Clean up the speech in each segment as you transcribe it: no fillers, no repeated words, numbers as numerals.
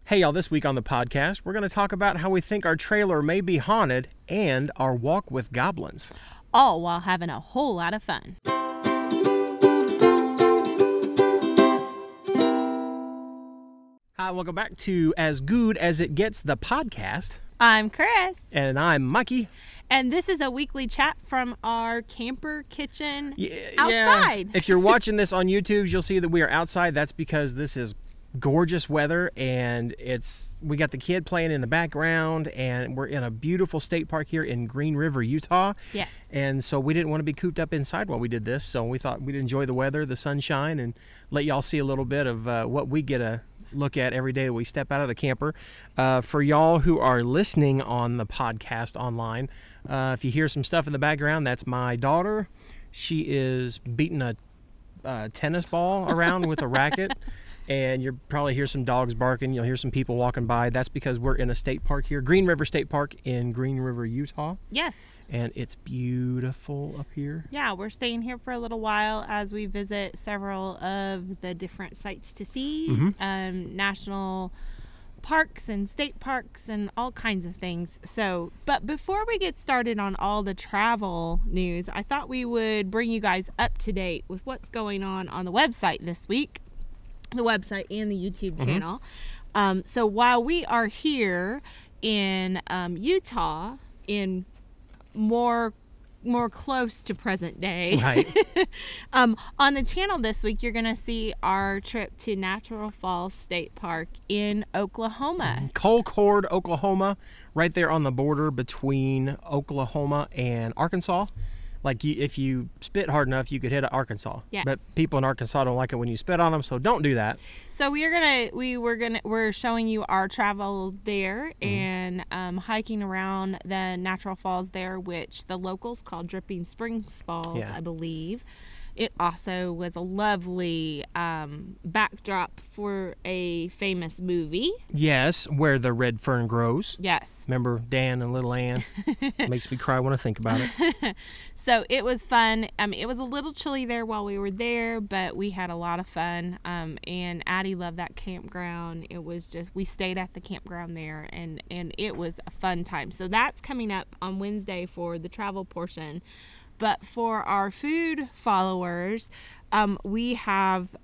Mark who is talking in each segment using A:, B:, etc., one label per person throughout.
A: Hey y'all, this week on the podcast, we're going to talk about how we think our trailer may be haunted and our walk with goblins.
B: All while having a whole lot of fun.
A: Hi, welcome back to As Goode as It Gets, the podcast.
B: I'm Cris.
A: And I'm Mikey.
B: And this is a weekly chat from our camper kitchen
A: Yeah.
B: outside.
A: If you're watching this on YouTube, you'll see that we are outside. That's because this is gorgeous weather, and we got the kid playing in the background, and we're in a beautiful state park here in Green River, Utah.
B: Yes.
A: And so we didn't want to be cooped up inside while we did this, so we thought we'd enjoy the weather, the sunshine, and let y'all see a little bit of what we get a look at every day that we step out of the camper. For y'all who are listening on the podcast online, if you hear some stuff in the background, that's my daughter. She is beating a tennis ball around with a racket. And you'll probably hear some dogs barking. You'll hear some people walking by. That's because we're in a state park here, Green River State Park in Green River, Utah.
B: Yes.
A: And it's beautiful up here.
B: Yeah, we're staying here for a little while as we visit several of the different sites to see, national parks and state parks and all kinds of things. But before we get started on all the travel news, I thought we would bring you guys up to date with what's going on the website this week. The website and the YouTube channel. So while we are here in Utah, in more close to present day,
A: right?
B: On the channel this week, you're going to see our trip to Natural Falls State Park in Oklahoma.
A: Colcord, Oklahoma, right there on the border between Oklahoma and Arkansas. Like if you spit hard enough, you could hit Arkansas.
B: Yes.
A: But people in Arkansas don't like it when you spit on them, so don't do that.
B: So we're showing you our travel there and hiking around the natural falls there, which the locals call Dripping Springs Falls, I believe. It also was a lovely backdrop for a famous movie.
A: Yes, where the red fern grows.
B: Yes.
A: Remember Dan and Little Ann? Makes me cry when I think about it.
B: So it was fun. It was a little chilly there while we were there, but we had a lot of fun. And Addie loved that campground. It was we stayed at the campground there, and it was a fun time. So that's coming up on Wednesday for the travel portion. But for our food followers, we have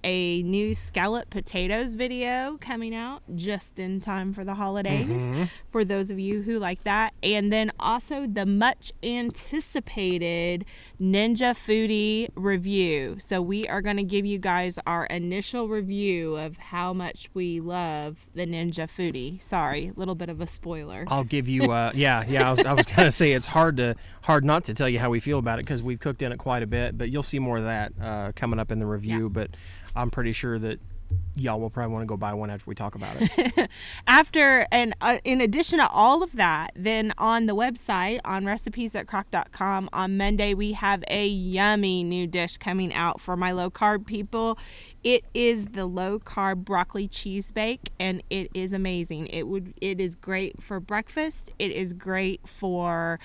B: a new scallop potatoes video coming out just in time for the holidays, for those of you who like that. And then also the much anticipated Ninja Foodie review. So we are going to give you guys our initial review of how much we love the Ninja Foodie. Sorry, a little bit of a spoiler.
A: I'll give you, I was going to say it's hard not to tell you how we feel about it because we've cooked in it quite a bit, but you'll see more of that coming up in the review. But I'm pretty sure that y'all will probably want to go buy one after we talk about it.
B: In addition to all of that, then on the website on recipes@crock.com on Monday, we have a yummy new dish coming out for my low carb people. It is the low carb broccoli cheese bake, and it is amazing. It is great for breakfast. It is great for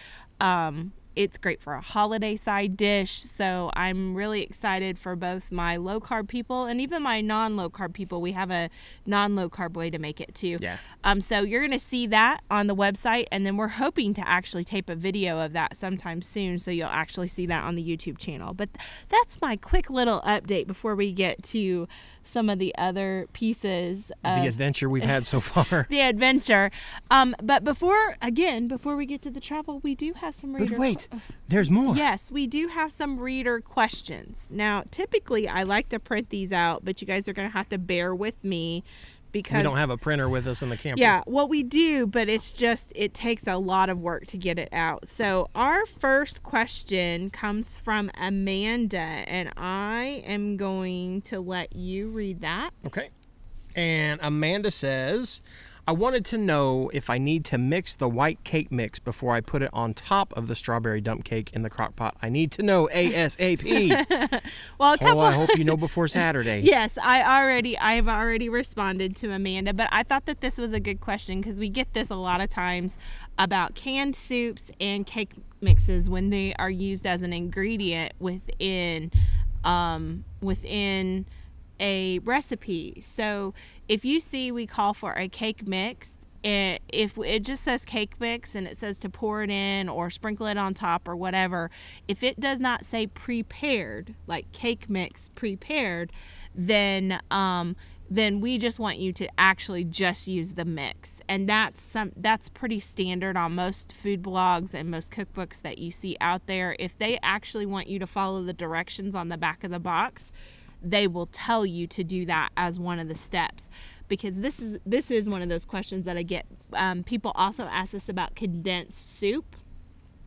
B: it's great for a holiday side dish. So I'm really excited for both my low carb people and even my non-low carb people. We have a non-low carb way to make it too.
A: Yeah.
B: So you're going to see that on the website, and then we're hoping to actually tape a video of that sometime soon, so you'll actually see that on the YouTube channel. But that's my quick little update before we get to some of the other pieces of
A: the adventure we've had so far.
B: The adventure. But before we get to the travel, we do have some reader.
A: But wait, there's more.
B: Yes, we do have some reader questions. Now, typically I like to print these out, but you guys are going to have to bear with me because
A: we don't have a printer with us in the camper.
B: Yeah, well, we do, but it takes a lot of work to get it out. So our first question comes from Amanda, and I am going to let you read that.
A: Okay. And Amanda says, I wanted to know if I need to mix the white cake mix before I put it on top of the strawberry dump cake in the crock pot. I need to know ASAP.
B: Well,
A: I hope you know before Saturday.
B: Yes, I've already responded to Amanda, but I thought that this was a good question because we get this a lot of times about canned soups and cake mixes when they are used as an ingredient within a recipe. So if you see we call for a cake mix, if it just says cake mix and it says to pour it in or sprinkle it on top or whatever, if it does not say prepared, like cake mix prepared, then we just want you to actually just use the mix. And that's pretty standard on most food blogs and most cookbooks that you see out there. If they actually want you to follow the directions on the back of the box, they will tell you to do that as one of the steps, because this is one of those questions that I get. People also ask us about condensed soup,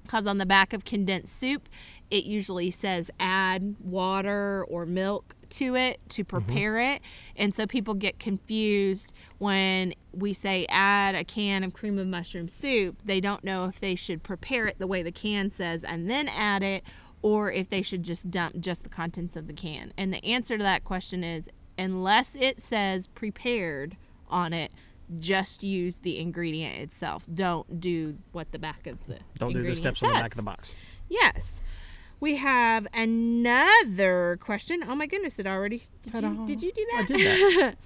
B: because on the back of condensed soup it usually says add water or milk to it to prepare it, and so people get confused when we say add a can of cream of mushroom soup. They don't know if they should prepare it the way the can says and then add it, or if they should just dump just the contents of the can. And the answer to that question is, unless it says prepared on it, just use the ingredient itself. Don't do what the back of the
A: Don't do the steps on the back of the box.
B: Yes. We have another question. Oh my goodness, it already did you do that?
A: I did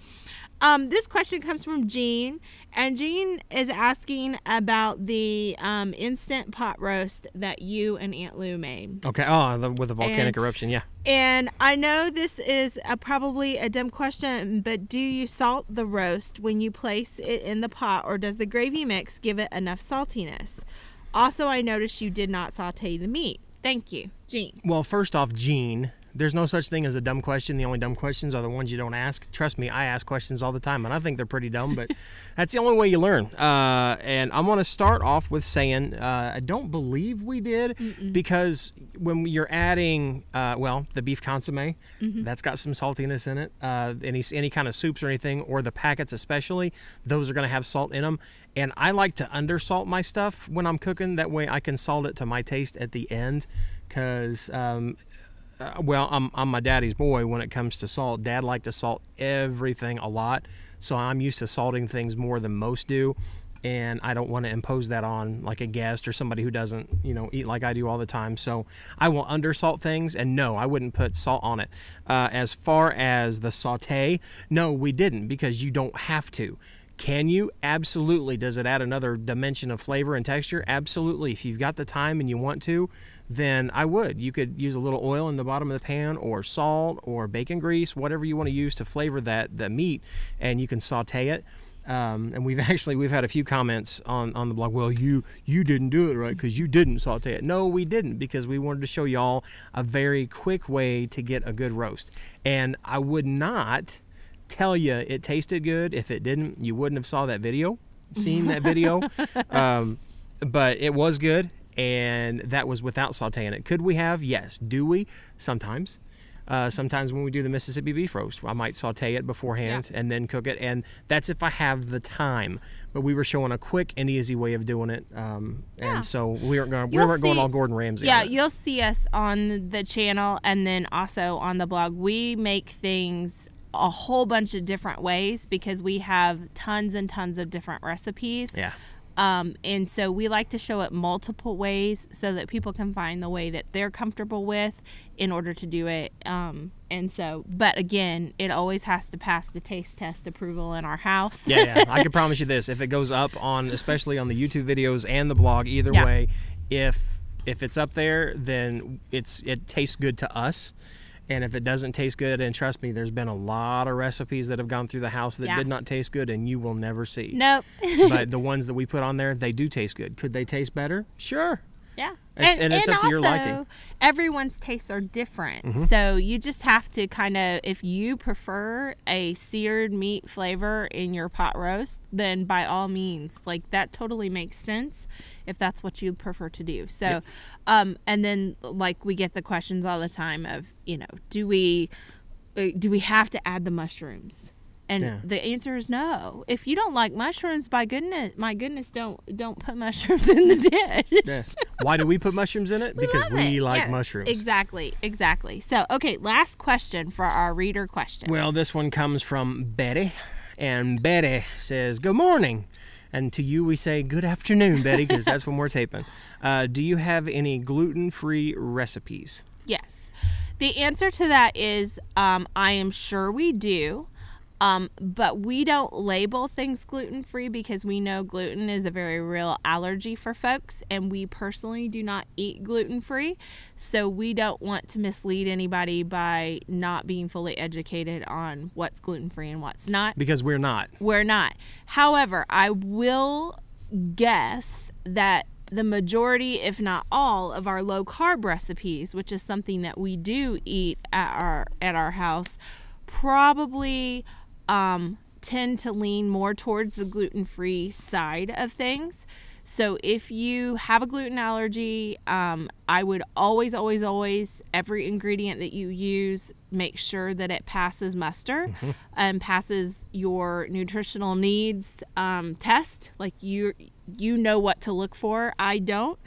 A: that.
B: This question comes from Jean, and Jean is asking about the instant pot roast that you and Aunt Lou made.
A: Okay. With the volcanic eruption, yeah.
B: And I know this is probably a dumb question, but do you salt the roast when you place it in the pot, or does the gravy mix give it enough saltiness? Also, I noticed you did not saute the meat. Thank you, Jean.
A: Well, first off, Jean, there's no such thing as a dumb question. The only dumb questions are the ones you don't ask. Trust me, I ask questions all the time, and I think they're pretty dumb, but that's the only way you learn. And I'm going to start off with saying I don't believe we did, because when you're adding, the beef consomme, that's got some saltiness in it. Any kind of soups or anything, or the packets especially, those are going to have salt in them. And I like to undersalt my stuff when I'm cooking. That way I can salt it to my taste at the end, because... I'm my daddy's boy when it comes to salt. Dad liked to salt everything a lot, so I'm used to salting things more than most do, and I don't want to impose that on like a guest or somebody who doesn't, eat like I do all the time. So I will undersalt things, and no, I wouldn't put salt on it. As far as the saute, no, we didn't, because you don't have to. Can you? Absolutely. Does it add another dimension of flavor and texture? Absolutely. If you've got the time and you want to, then I would. You could use a little oil in the bottom of the pan, or salt, or bacon grease, whatever you want to use to flavor the meat, and you can saute it. And we've had a few comments on the blog. Well, you didn't do it right because you didn't saute it. No, we didn't, because we wanted to show y'all a very quick way to get a good roast. And I would not tell you it tasted good if it didn't. You wouldn't have seen that video. But it was good, and that was without sauteing it. Could we have? Yes. Do we? Sometimes. Sometimes when we do the Mississippi beef roast, I might saute it beforehand and then cook it, and that's if I have the time. But we were showing a quick and easy way of doing it, and so we weren't going all Gordon Ramsay.
B: Yeah, you'll see us on the channel, and then also on the blog. We make things a whole bunch of different ways, because we have tons and tons of different recipes.
A: Yeah.
B: And so we like to show it multiple ways so that people can find the way that they're comfortable with in order to do it. But again, it always has to pass the taste test approval in our house.
A: Yeah. I can promise you this: if it goes up especially on the YouTube videos and the blog, either way, if it's up there, then it tastes good to us. And if it doesn't taste good, and trust me, there's been a lot of recipes that have gone through the house that did not taste good, and you will never see.
B: Nope.
A: But the ones that we put on there, they do taste good. Could they taste better? Sure.
B: Yeah.
A: And it's up to your liking.
B: Everyone's tastes are different. So you just have to kind of, if you prefer a seared meat flavor in your pot roast, then by all means, like, that totally makes sense if that's what you prefer to do. So, and then, like, we get the questions all the time of, do we have to add the mushrooms? And the answer is no. If you don't like mushrooms, my goodness, don't put mushrooms in the dish.
A: Yeah. Why do we put mushrooms in it? Because we like mushrooms.
B: Exactly. So, okay, last question for our reader questions.
A: Well, this one comes from Betty, and Betty says, "Good morning." And to you, we say, "Good afternoon, Betty," because that's when we're taping. Do you have any gluten-free recipes?
B: Yes. The answer to that is I am sure we do. But we don't label things gluten-free because we know gluten is a very real allergy for folks, and we personally do not eat gluten-free, so we don't want to mislead anybody by not being fully educated on what's gluten-free and what's not.
A: Because we're not.
B: We're not. However, I will guess that the majority, if not all, of our low-carb recipes, which is something that we do eat at our house, probably tend to lean more towards the gluten-free side of things. So if you have a gluten allergy, I would always, every ingredient that you use, make sure that it passes muster and passes your nutritional needs test. Like you know what to look for. I don't.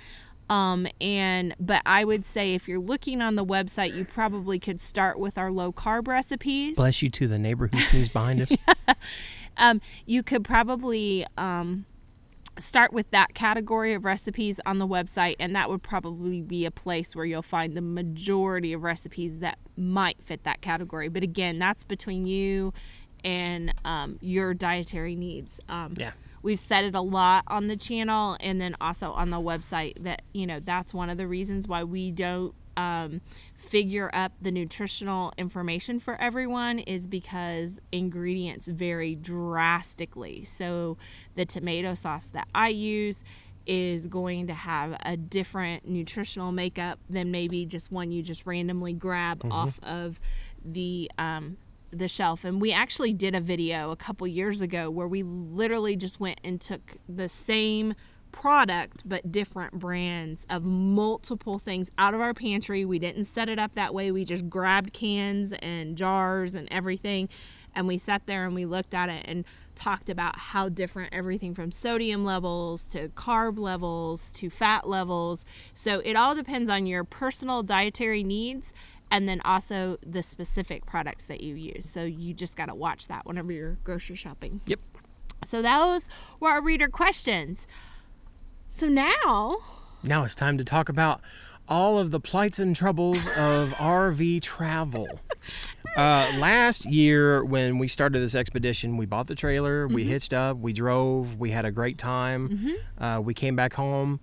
B: But I would say if you're looking on the website, you probably could start with our low carb recipes.
A: Bless you to the neighbor who sneezed behind us.
B: You could probably start with that category of recipes on the website, and that would probably be a place where you'll find the majority of recipes that might fit that category. But again, that's between you and your dietary needs.
A: Yeah.
B: We've said it a lot on the channel and then also on the website that, that's one of the reasons why we don't figure up the nutritional information for everyone is because ingredients vary drastically. So the tomato sauce that I use is going to have a different nutritional makeup than maybe just one you just randomly grab off of the shelf. And we actually did a video a couple years ago where we literally just went and took the same product but different brands of multiple things out of our pantry. We didn't set it up that way. We just grabbed cans and jars and everything, and we sat there and we looked at it and talked about how different everything from sodium levels to carb levels to fat levels. So it all depends on your personal dietary needs and then also the specific products that you use. So you just got to watch that whenever you're grocery shopping.
A: Yep.
B: So those were our reader questions. So now
A: it's time to talk about all of the plights and troubles of RV travel. Last year when we started this expedition, we bought the trailer, we hitched up, we drove, we had a great time. We came back home.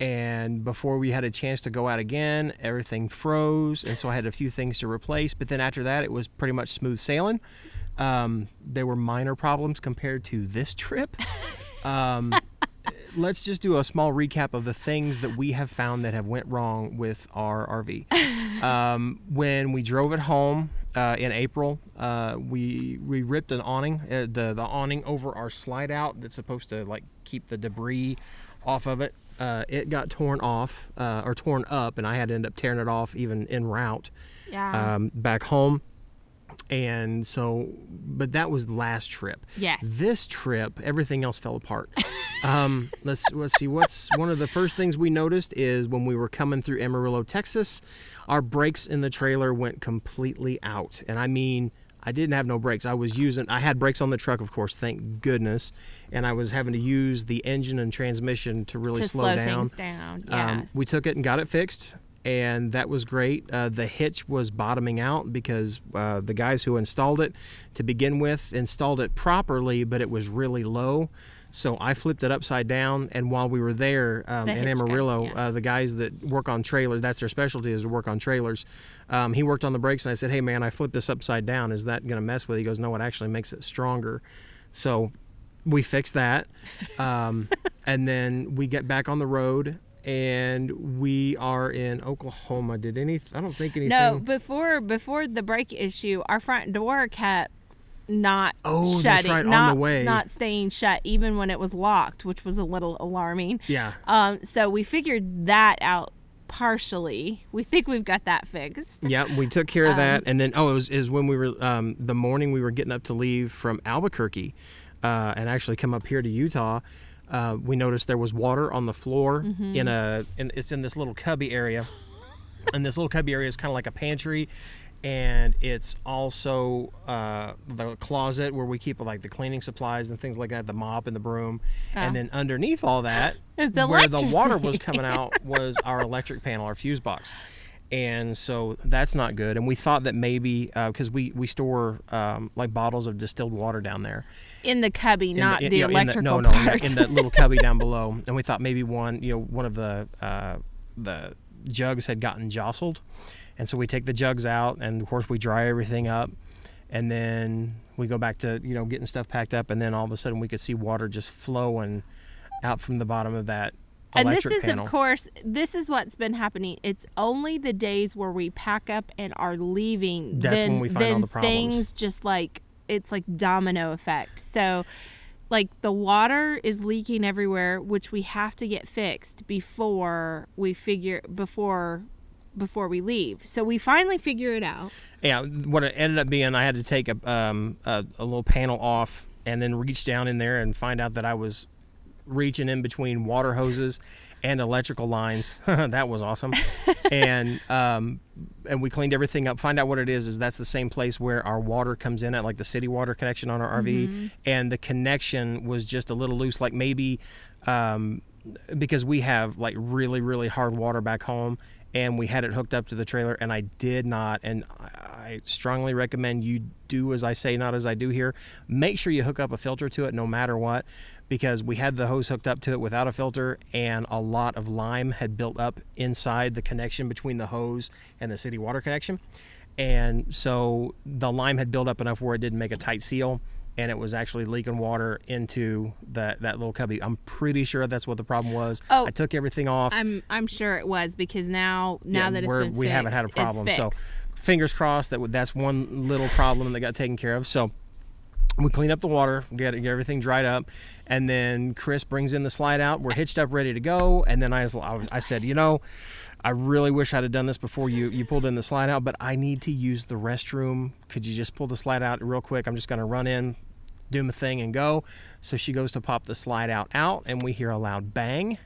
A: And before we had a chance to go out again, everything froze. And so I had a few things to replace. But then after that, it was pretty much smooth sailing. There were minor problems compared to this trip. Let's just do a small recap of the things that we have found that have went wrong with our RV. When we drove it home in April, we ripped an awning, the awning over our slide out that's supposed to like keep the debris off of it. It got torn off or torn up, and I had to end up tearing it off even en route back home. And so, but that was the last trip.
B: Yes.
A: This trip, everything else fell apart. Let's see. What's one of the first things we noticed is when we were coming through Amarillo, Texas, our brakes in the trailer went completely out. And I mean, I didn't have no brakes. I had brakes on the truck, of course, thank goodness. And I was having to use the engine and transmission to really slow down.
B: Things down. Yes.
A: We took it and got it fixed, and that was great. The hitch was bottoming out because the guys who installed it to begin with installed it properly, but it was really low. So I flipped it upside down, and while we were there in Amarillo, the guys that work on trailers, that's their specialty, is to work on trailers. He worked on the brakes, and I said, hey, man, I flipped this upside down. Is that going to mess with it? He goes, no, it actually makes it stronger. So we fixed that, and then we get back on the road, and we are in Oklahoma. I don't think anything.
B: No, before the brake issue, our front door kept not shutting,
A: that's right, on the way.
B: Not staying shut even when it was locked, which was a little alarming.
A: Yeah.
B: So we figured that out partially. We think we've got that fixed.
A: Yeah, we took care of that, and then it was when we were the morning we were getting up to leave from Albuquerque, and actually come up here to Utah. We noticed there was water on the floor it's in this little cubby area, and this little cubby area is kind of like a pantry. And it's also the closet where we keep like the cleaning supplies and things like that, the mop and the broom. And then underneath all that, where the water was coming out, was our electric panel, our fuse box. And so that's not good. And we thought that maybe because we store like bottles of distilled water down there
B: in the cubby, not the electrical
A: no,
B: part.
A: in that little cubby down below. And we thought maybe one of the jugs had gotten jostled, and so we take the jugs out, and of course we dry everything up, and then we go back to getting stuff packed up, and then all of a sudden we could see water just flowing out from the bottom of that.
B: And this is,
A: panel.
B: Of course, this is what's been happening. It's only the days where we pack up and are leaving.
A: That's when we find all the problems.
B: Things just it's like domino effect. So, like the water is leaking everywhere, which we have to get fixed before we leave. So we finally figure it out.
A: Yeah, what it ended up being, I had to take a little panel off and then reach down in there and find out that I was reaching in between water hoses and electrical lines. That was awesome. And we cleaned everything up. Find out what it is that's the same place where our water comes in at, like the city water connection on our RV. And the connection was just a little loose, like maybe because we have like really, really hard water back home, and we had it hooked up to the trailer, and I did not. And I strongly recommend you do as I say, not as I do here. Make sure you hook up a filter to it no matter what, because we had the hose hooked up to it without a filter, and a lot of lime had built up inside the connection between the hose and the city water connection. And so the lime had built up enough where it didn't make a tight seal, and it was actually leaking water into that little cubby. I'm pretty sure that's what the problem was. I took everything off.
B: I'm sure it was, because now that it's been
A: we
B: fixed,
A: haven't had a problem.
B: It's
A: so
B: fixed.
A: Fingers crossed that's one little problem that got taken care of. So we clean up the water, get everything dried up, and then Cris brings in the slide out. We're hitched up, ready to go. And then I said, I really wish I'd have done this before you pulled in the slide out, but I need to use the restroom. Could you just pull the slide out real quick? I'm just going to run in, do my thing, and go. So she goes to pop the slide out, and we hear a loud bang.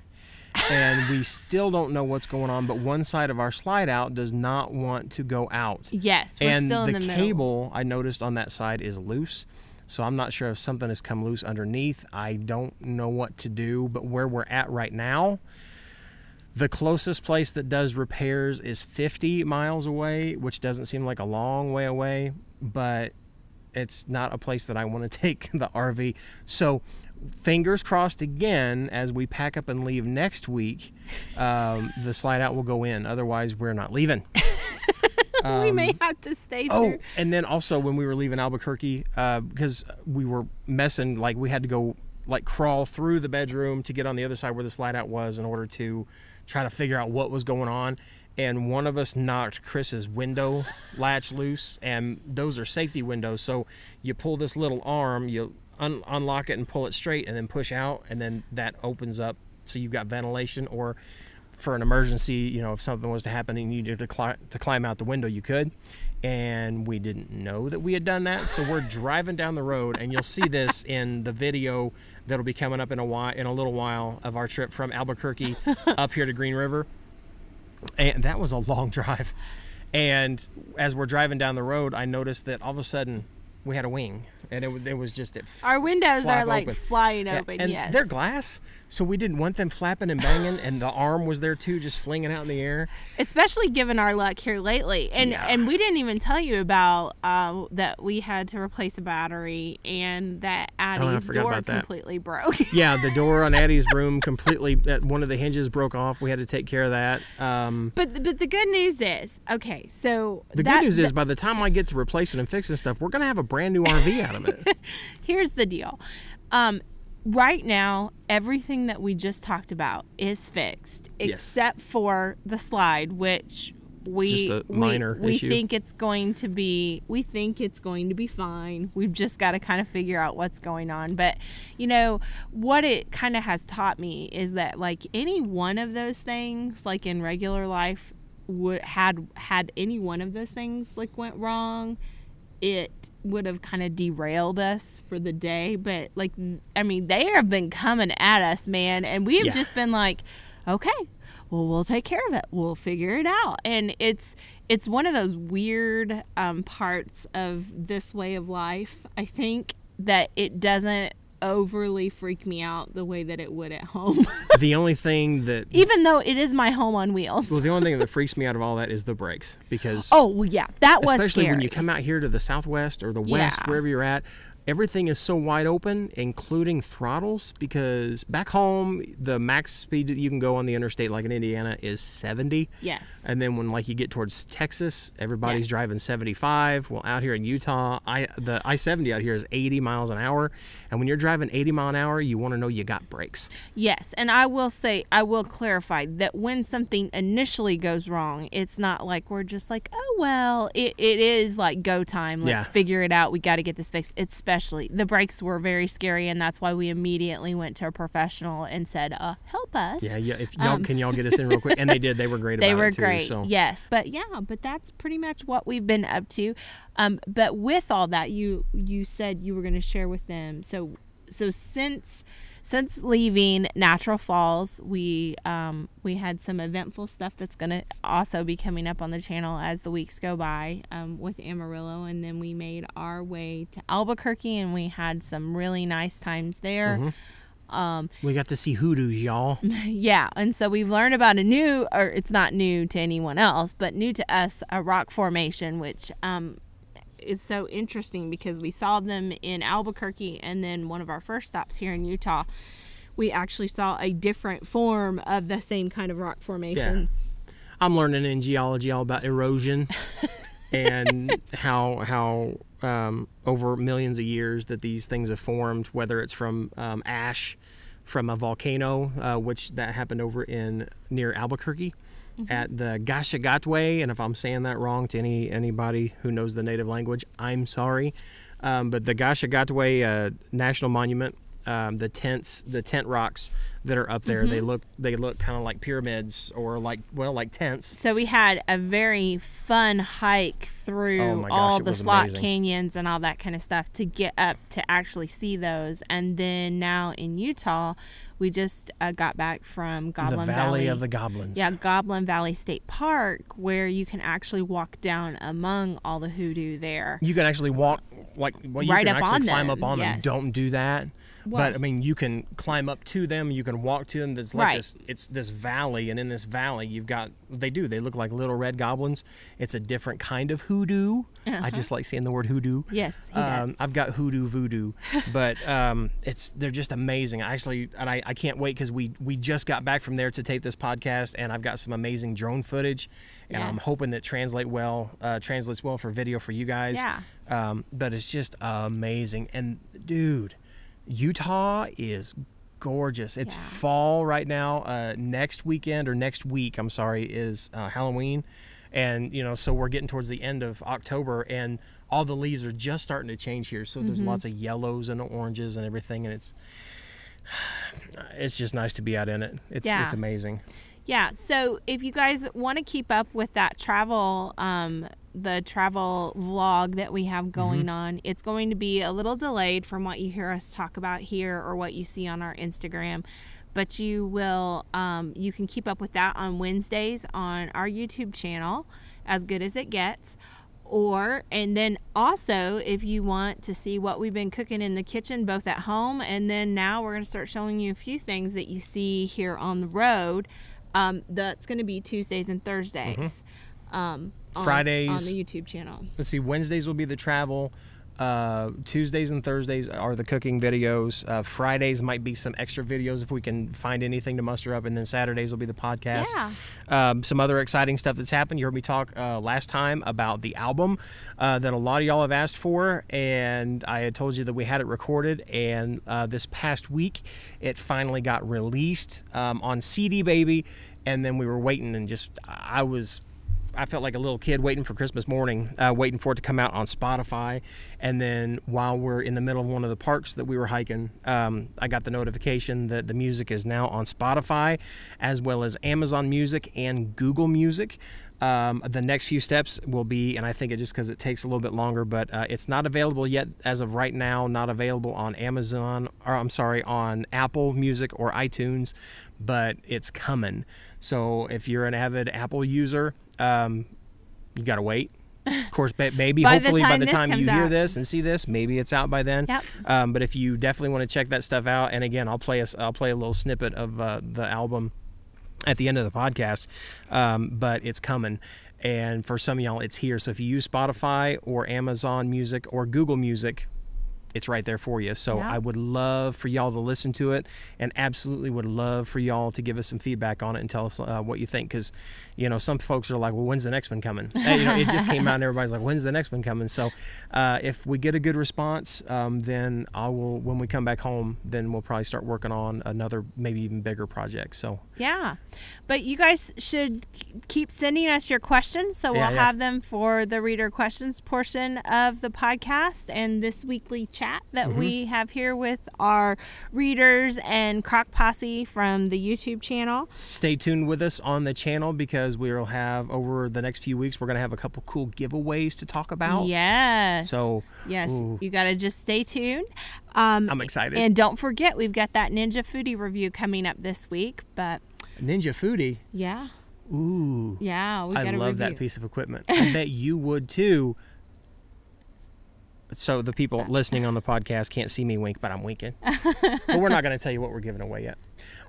A: And we still don't know what's going on, but one side of our slide out does not want to go out.
B: Yes, we're still in the middle.
A: And the cable, I noticed on that side, is loose. So I'm not sure if something has come loose underneath. I don't know what to do, but where we're at right now, the closest place that does repairs is 50 miles away, which doesn't seem like a long way away, but it's not a place that I want to take the RV. So fingers crossed again, as we pack up and leave next week, the slide out will go in. Otherwise, we're not leaving.
B: We may have to stay there.
A: Oh, and then also when we were leaving Albuquerque, because we were messing, like we had to go like crawl through the bedroom to get on the other side where the slide out was in order to try to figure out what was going on. And one of us knocked Chris's window latch loose, and those are safety windows. So you pull this little arm, you unlock it and pull it straight, and then push out, and then that opens up so you've got ventilation, or for an emergency, if something was to happen and you needed to climb out the window, you could. And we didn't know that we had done that, so we're driving down the road, and you'll see this in the video that'll be coming up in a little while of our trip from Albuquerque up here to Green River. And that was a long drive. And as we're driving down the road, I noticed that all of a sudden we had a wing, and it was just
B: our windows are like
A: open.
B: flying open.
A: And
B: yes,
A: they're glass, so we didn't want them flapping and banging, and the arm was there too, just flinging out in the air.
B: Especially given our luck here lately, and we didn't even tell you about that we had to replace a battery, and that Addie's door completely broke.
A: Yeah, the door on Addie's room completely. One of the hinges broke off. We had to take care of that.
B: But the good news is, okay, so
A: the good news is by the time I get to replacing and fixing stuff, we're gonna have a brand new RV out of it.
B: Here's the deal. Right now, everything that we just talked about is fixed, except for the slide, which
A: just a minor issue.
B: We think it's going to be fine. We've just got to kind of figure out what's going on. But what it kind of has taught me is that, like, any one of those things, like in regular life, had any one of those things like went wrong, it would have kind of derailed us for the day. But they have been coming at us, man, and we have just been like, okay, well, we'll take care of it, we'll figure it out. And it's one of those weird parts of this way of life, I think, that it doesn't overly freak me out the way that it would at home.
A: The only thing that...
B: Even though it is my home on wheels.
A: Well, the only thing that freaks me out of all that is the brakes. Because...
B: Oh, well, yeah. That was
A: especially
B: scary.
A: when you come out here to the southwest or the west, wherever you're at, everything is so wide open, including throttles, because back home, the max speed that you can go on the interstate, like in Indiana, is 70.
B: Yes.
A: And then when like you get towards Texas, everybody's driving 75. Well, out here in Utah, the I-70 out here is 80 miles an hour. And when you're driving 80 mile an hour, you want to know you got brakes.
B: Yes. And I will clarify that when something initially goes wrong, it's not like we're just like, oh, well, it is like go time. Let's figure it out. We got to get this fixed. Especially the brakes were very scary, and that's why we immediately went to a professional and said, help us.
A: Yeah. If y'all can y'all get us in real quick? And they did. They were great about it too.
B: They were great.
A: So.
B: Yes. But that's pretty much what we've been up to. But with all that, you said you were going to share with them. So since leaving Natural Falls, we had some eventful stuff that's going to also be coming up on the channel as the weeks go by with Amarillo. And then we made our way to Albuquerque, and we had some really nice times there.
A: Mm-hmm. We got to see hoodoos, y'all.
B: Yeah, and so we've learned about it's not new to anyone else, but new to us, a rock formation, which is so interesting because we saw them in Albuquerque, and then one of our first stops here in Utah, we actually saw a different form of the same kind of rock formation.
A: Yeah. I'm learning in geology all about erosion and how over millions of years that these things have formed, whether it's from ash from a volcano, which that happened over near Albuquerque. Mm-hmm. At the Gashagatwe, and if I'm saying that wrong to anybody who knows the native language, I'm sorry. But the Gashagatwe National Monument, the tent rocks that are up there, mm-hmm. they look kind of like pyramids or like tents.
B: So we had a very fun hike through all the slot canyons and all that kind of stuff to get up to actually see those. And then now in Utah, we just got back from Goblin Valley.
A: The Valley of the Goblins.
B: Yeah, Goblin Valley State Park, where you can actually walk down among all the hoodoo there.
A: You can actually walk, you
B: right
A: can
B: up
A: actually
B: on
A: climb
B: them.
A: up on
B: Yes.
A: them. Don't do that.
B: What?
A: But, I mean, you can climb up to them. You can walk to them. There's like
B: Right.
A: it's this valley, and in this valley, they look like little red goblins. It's a different kind of hoodoo.
B: Uh-huh.
A: I just like saying the word hoodoo.
B: Yes, he does.
A: I've got hoodoo voodoo, but they're just amazing. Actually, and I can't wait because we just got back from there to tape this podcast, and I've got some amazing drone footage, and I'm hoping that translates well for video for you guys.
B: Yeah.
A: But it's just amazing, and dude, Utah is gorgeous. It's fall right now. Next week, I'm sorry, is Halloween. And, so we're getting towards the end of October, and all the leaves are just starting to change here. So there's lots of yellows and oranges and everything, and it's just nice to be out in it. It's amazing.
B: Yeah, so if you guys want to keep up with that travel, the travel vlog that we have going on, it's going to be a little delayed from what you hear us talk about here or what you see on our Instagram. But you can keep up with that on Wednesdays on our YouTube channel, As Good As It Gets. And then also, if you want to see what we've been cooking in the kitchen, both at home, and then now we're going to start showing you a few things that you see here on the road. That's going to be Tuesdays and Thursdays.
A: Fridays
B: on the YouTube channel.
A: Let's see, Wednesdays will be the travel. Tuesdays and Thursdays are the cooking videos. Fridays might be some extra videos if we can find anything to muster up, and then Saturdays will be the podcast. Some other exciting stuff that's happened. You heard me talk last time about the album that a lot of y'all have asked for, and I had told you that we had it recorded, and this past week it finally got released on CD, baby. And then we were waiting, and I felt like a little kid waiting for Christmas morning, waiting for it to come out on Spotify. And then while we're in the middle of one of the parks that we were hiking, I got the notification that the music is now on Spotify, as well as Amazon Music and Google Music. The next few steps will be, and I think it just because it takes a little bit longer, but it's not available yet as of right now, not available on on Apple Music or iTunes, but it's coming. So if you're an avid Apple user, you got to wait. Of course, maybe
B: By
A: hopefully by the
B: this
A: time you
B: comes
A: hear
B: out.
A: this and see this, maybe it's out by then.
B: Yep.
A: But if you definitely want to check that stuff out, and again, I'll play a little snippet of the album at the end of the podcast. But it's coming. And for some of y'all, it's here. So if you use Spotify or Amazon Music or Google Music, it's right there for you. So
B: Yeah.
A: I would love for y'all to listen to it, and absolutely would love for y'all to give us some feedback on it and tell us what you think. Because, some folks are like, well, when's the next one coming? It just came out and everybody's like, when's the next one coming? So if we get a good response, then when we come back home, then we'll probably start working on another, maybe even bigger project. So
B: yeah, but you guys should keep sending us your questions, so we'll have them for the reader questions portion of the podcast and this weekly chat that we have here with our readers and Crock Posse from the YouTube channel.
A: Stay tuned with us on the channel, because we will have, over the next few weeks, we're going to have a couple cool giveaways to talk about.
B: Yes.
A: So
B: yes, you got to just stay tuned.
A: I'm excited.
B: And don't forget, we've got that Ninja Foodie review coming up this week. But
A: Ninja Foodie?
B: Yeah.
A: Ooh.
B: Yeah, we got to review.
A: I love that piece of equipment. I bet you would too. So the people listening on the podcast can't see me wink, but I'm winking. But we're not going to tell you what we're giving away yet.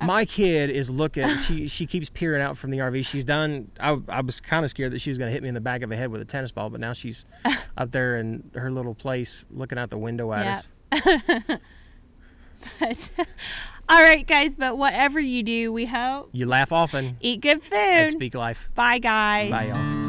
A: My kid is looking. She keeps peering out from the RV. She's done. I was kind of scared that she was going to hit me in the back of the head with a tennis ball, but now she's up there in her little place looking out the window at us.
B: But, all right, guys. But whatever you do, we hope
A: you laugh often,
B: eat good food,
A: and speak life.
B: Bye, guys.
A: Bye, y'all.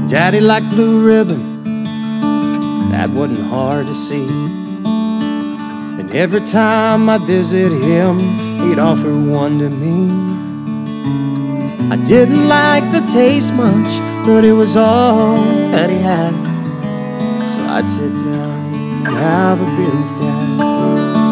C: Daddy liked blue ribbon, that wasn't hard to see. And every time I'd visit him, he'd offer one to me. I didn't like the taste much, but it was all that he had. So I'd sit down and have a beer with Dad.